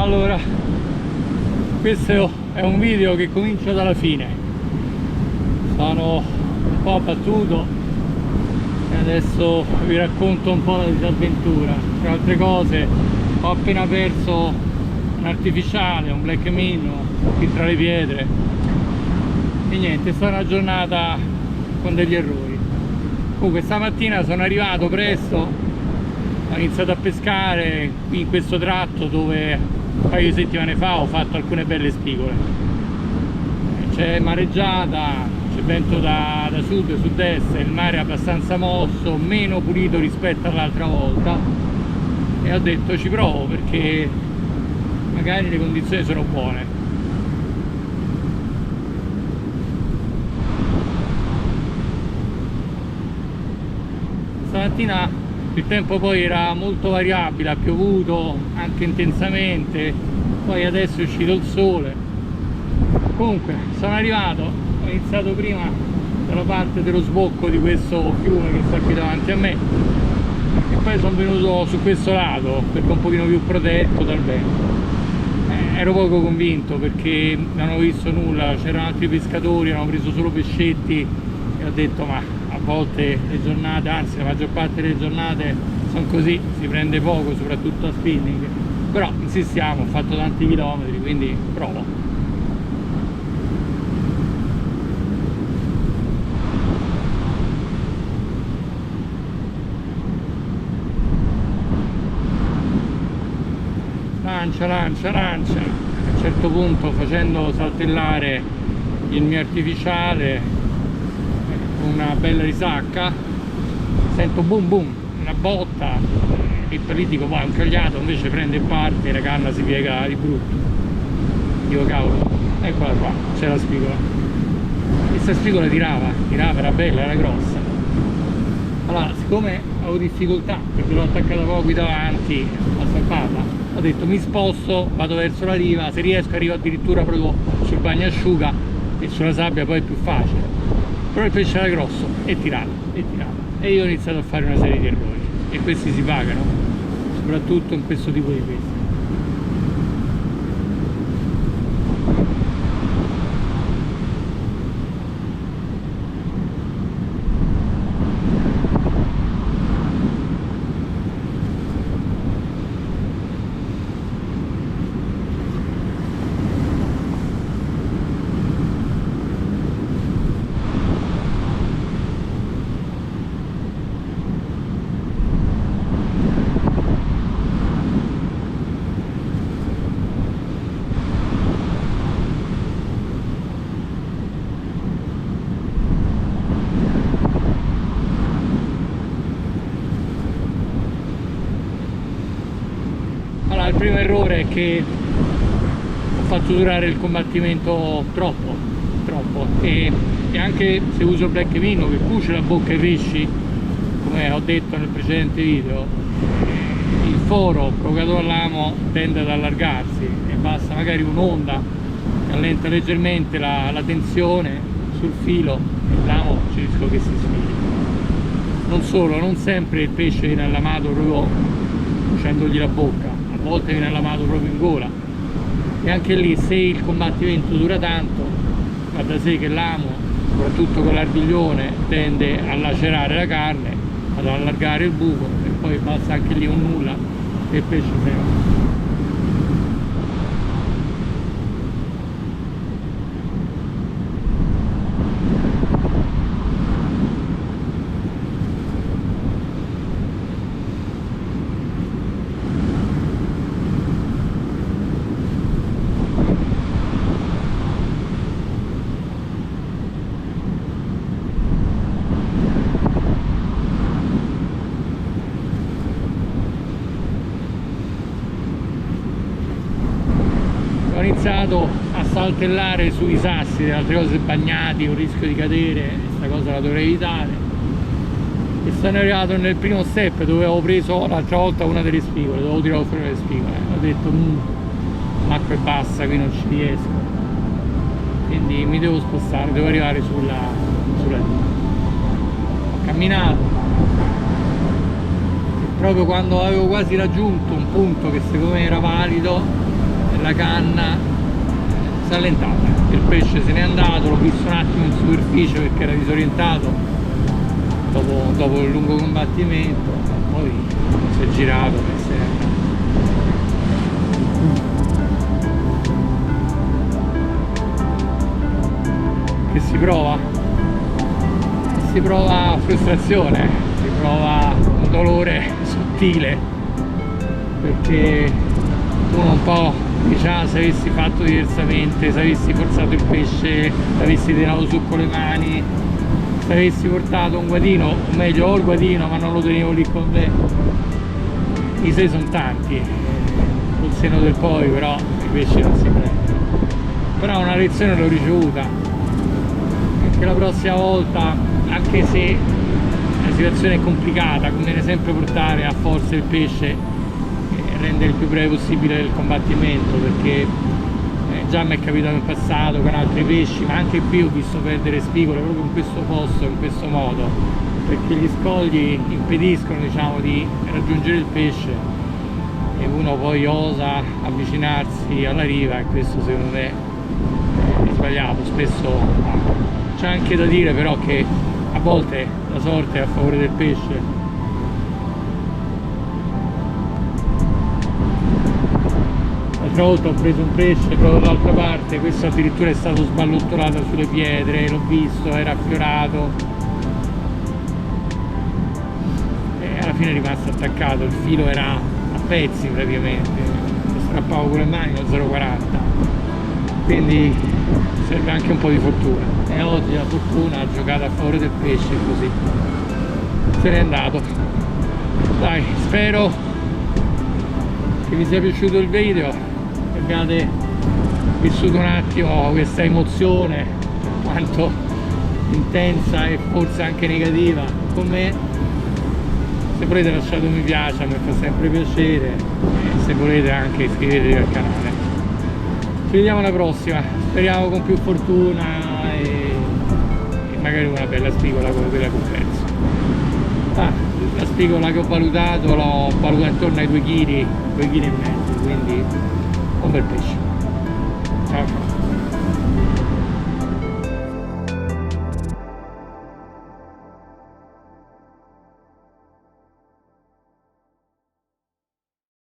Allora, questo è un video che comincia dalla fine. Sono un po' abbattuto e adesso vi racconto un po' la disavventura. Tra altre cose, ho appena perso un artificiale, un black minnow qui tra le pietre e niente, è stata una giornata con degli errori. Comunque stamattina sono arrivato presto, ho iniziato a pescare qui in questo tratto dove un paio di settimane fa ho fatto alcune belle spigole. C'è mareggiata, c'è vento da sud, sud-est, il mare è abbastanza mosso, meno pulito rispetto all'altra volta e ho detto ci provo perché magari le condizioni sono buone. Stamattina il tempo poi era molto variabile, ha piovuto anche intensamente, poi adesso è uscito il sole. Comunque sono arrivato, ho iniziato prima dalla parte dello sbocco di questo fiume che sta qui davanti a me e poi sono venuto su questo lato perché è un pochino più protetto dal vento. Ero poco convinto perché non ho visto nulla, c'erano altri pescatori, hanno preso solo pescetti e ho detto ma a volte le giornate, anzi la maggior parte delle giornate sono così, si prende poco soprattutto a spinning, però insistiamo, ho fatto tanti chilometri, quindi provo. Lancia, lancia, lancia. A un certo punto, facendo saltellare il mio artificiale, una bella risacca, sento boom boom, una botta e per lì dico, un cagliato, invece prende e parte, la canna si piega di brutto. Dico cavolo, eccola qua, c'è la spigola. Questa spigola tirava, era bella, era grossa. Allora, siccome avevo difficoltà perché l'ho attaccata poco qui davanti, a salvarla, ho detto mi sposto, vado verso la riva, se riesco arrivo addirittura proprio sul bagnasciuga e sulla sabbia poi è più facile. Però il pesce era grosso e tirava e io ho iniziato a fare una serie di errori e questi si pagano, soprattutto in questo tipo di pesca. Il primo errore è che ho fatto durare il combattimento troppo e anche se uso il black minnow che cuce la bocca ai pesci, come ho detto nel precedente video, il foro provocato dall'amo tende ad allargarsi e basta magari un'onda che allenta leggermente la tensione sul filo e l'amo c'è il rischio che si sfili. Non solo, non sempre il pesce viene allamato proprio cucendogli la bocca, a volte viene allamato proprio in gola e anche lì se il combattimento dura tanto va da sé che l'amo, soprattutto con l'ardiglione, tende a lacerare la carne, ad allargare il buco e poi basta anche lì un nulla e il pesce se ne va. Ho iniziato a saltellare sui sassi, delle altre cose bagnati, un rischio di cadere, questa cosa la dovrei evitare e sono arrivato nel primo step dove avevo preso l'altra volta una delle spigole, dovevo tirare fuori le spigole, ho detto l'acqua è bassa, qui non ci riesco, quindi mi devo spostare, devo arrivare sulla riva. Ho camminato e proprio quando avevo quasi raggiunto un punto che secondo me era valido la canna si è allentata, il pesce se n'è andato, l'ho visto un attimo in superficie perché era disorientato dopo il lungo combattimento, poi si è girato e se n'è andato. Che si prova? Si prova frustrazione, si prova un dolore sottile, perché uno un po' dice: ah, se avessi fatto diversamente, se avessi forzato il pesce, se avessi tirato su con le mani, se avessi portato un guadino, o meglio ho il guadino ma non lo tenevo lì con me. I sei sono tanti, col seno del poi però i pesci non si prendono. Però una lezione l'ho ricevuta, che la prossima volta, anche se la situazione è complicata, conviene sempre portare a forza il pesce e rendere il più breve possibile il combattimento, perché già mi è capitato in passato con altri pesci, ma anche qui ho visto perdere spigole proprio in questo posto, in questo modo, perché gli scogli impediscono, diciamo, di raggiungere il pesce e uno poi osa avvicinarsi alla riva, e questo secondo me è sbagliato. Spesso c'è anche da dire però che a volte la sorte è a favore del pesce. L'altra volta ho preso un pesce proprio dall'altra parte, questo addirittura è stato sballottolato sulle pietre, l'ho visto, era affiorato e alla fine è rimasto attaccato, il filo era a pezzi praticamente, lo strappavo con le mani, lo 0,40, quindi serve anche un po' di fortuna, e oggi la fortuna ha giocato a favore del pesce, così se n'è andato. Dai, spero che vi sia piaciuto il video, che abbiate vissuto un attimo questa emozione quanto intensa e forse anche negativa con me. Se volete lasciate un mi piace, a me fa sempre piacere, e se volete anche iscrivetevi al canale. Ci vediamo alla prossima, speriamo con più fortuna e magari una bella spigola come quella che ho perso. La spigola che ho valutato l'ho valutata intorno ai 2 kg, 2,5 kg, quindi un bel pesce. Ciao ciao.